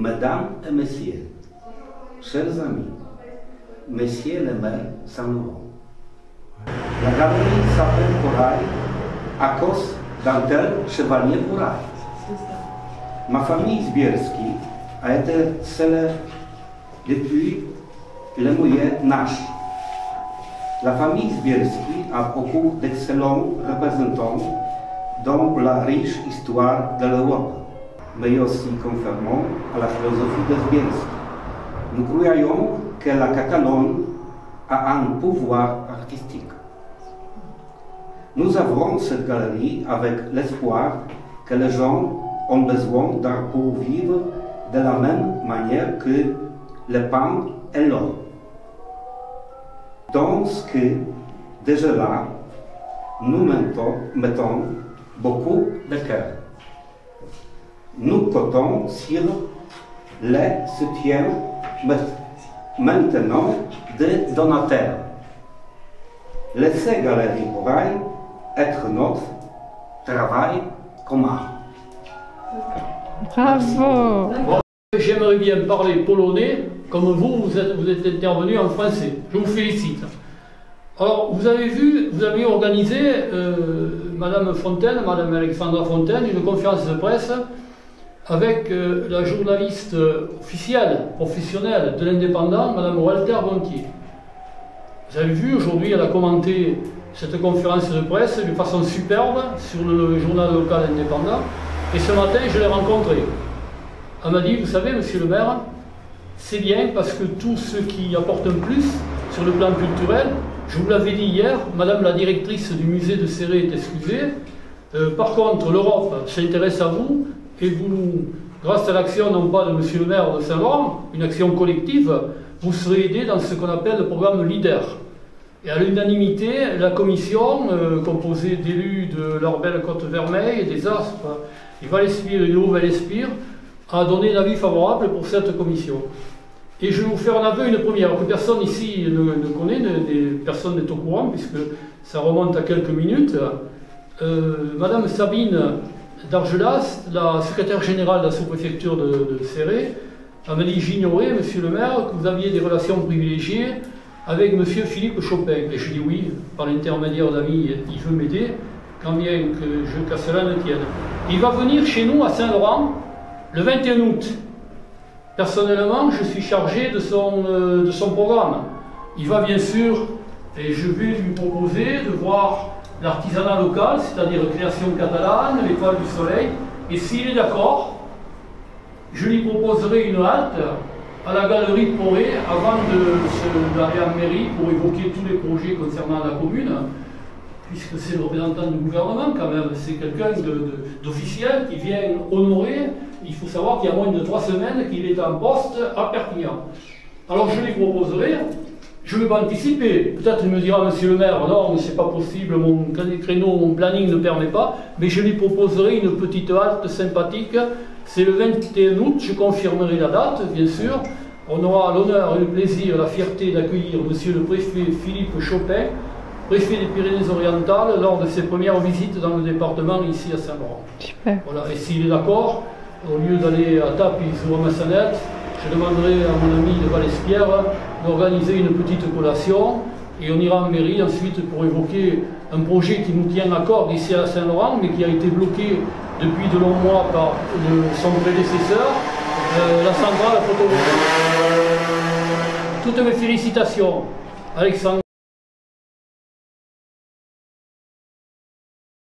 Mesdames et messieurs, chers amis, Monsieur le maire Saint-Laurent, la galerie s'appelle Poraille à cause d'un tel chevalier Poraille. Ma famille Zbierski a été célèbre depuis le Moyen Âge. La famille Zbierski a beaucoup d'excellents représentants dans la riche histoire de l'Europe, mais aussi conformément à la philosophie de Zbierski. Nous croyons que la Catalogne a un pouvoir artistique. Nous avons cette galerie avec l'espoir que les gens ont besoin d'art pour vivre de la même manière que le pain et l'eau. Dans ce que, déjà là, nous mettons beaucoup de cœur. Nous comptons sur le soutien maintenant des donateurs. Laissez Galerie Poraille être notre travail commun. Bravo! Bon, j'aimerais bien parler polonais, comme vous êtes intervenu en français. Je vous félicite. Alors, vous avez organisé, Madame Fontaine, Madame Alexandra Fontaine, une conférence de presse avec la journaliste officielle, professionnelle de l'Indépendant, Madame Walter Gontier. Vous avez vu, aujourd'hui, elle a commenté cette conférence de presse de façon superbe sur le journal local indépendant. Et ce matin, je l'ai rencontrée. Elle m'a dit, vous savez, monsieur le maire, c'est bien parce que tout ce qui apporte un plus sur le plan culturel, je vous l'avais dit hier, madame la directrice du musée de Céré est excusée. Par contre, l'Europe s'intéresse à vous et vous, grâce à l'action non pas de monsieur le maire de Saint-Laurent, une action collective, vous serez aidé dans ce qu'on appelle le programme LEADER. Et à l'unanimité, la commission, composée d'élus de l'Arbelle Côte-Vermeille, des Aspres, du Val-Espire et du Haut-Val-Espire, a donné un avis favorable pour cette commission. Et je vais vous faire un aveu, une première, que personne ici ne connaît, personne n'est au courant, puisque ça remonte à quelques minutes. Madame Sabine d'Argelas, la secrétaire générale de la sous-préfecture de Céré, m'a dit, j'ignorais, monsieur le maire, que vous aviez des relations privilégiées avec monsieur Philippe Chopin. Et je dis oui, par l'intermédiaire d'amis, il veut m'aider, quand bien que cela ne tienne. Il va venir chez nous à Saint-Laurent le 21 août. Personnellement, je suis chargé de son programme. Il va bien sûr, et je vais lui proposer de voir l'artisanat local, c'est-à-dire création catalane, l'étoile du soleil, et s'il est d'accord, je lui proposerai une halte à la galerie Poré avant d'aller en mairie pour évoquer tous les projets concernant la commune, puisque c'est le représentant du gouvernement quand même, c'est quelqu'un d'officiel qui vient honorer. Il faut savoir qu'il y a moins de 3 semaines qu'il est en poste à Perpignan. Alors je lui proposerai, je ne vais pas anticiper, peut-être il me dira, monsieur le maire, non, mais c'est pas possible, mon créneau, mon planning ne permet pas, mais je lui proposerai une petite halte sympathique. C'est le 21 août, je confirmerai la date, bien sûr. On aura l'honneur et le plaisir, la fierté d'accueillir monsieur le préfet Philippe Chopin, préfet des Pyrénées-Orientales, lors de ses premières visites dans le département ici à Saint-Laurent. Super. Voilà. Et s'il est d'accord, au lieu d'aller à Tapis ou à Massanette, je demanderai à mon ami de Val-Espire d'organiser une petite collation et on ira en mairie ensuite pour évoquer un projet qui nous tient à cœur ici à Saint-Laurent, mais qui a été bloqué depuis de longs mois par son prédécesseur, la centrale photovoltaïque. Toutes mes félicitations, Alexandre.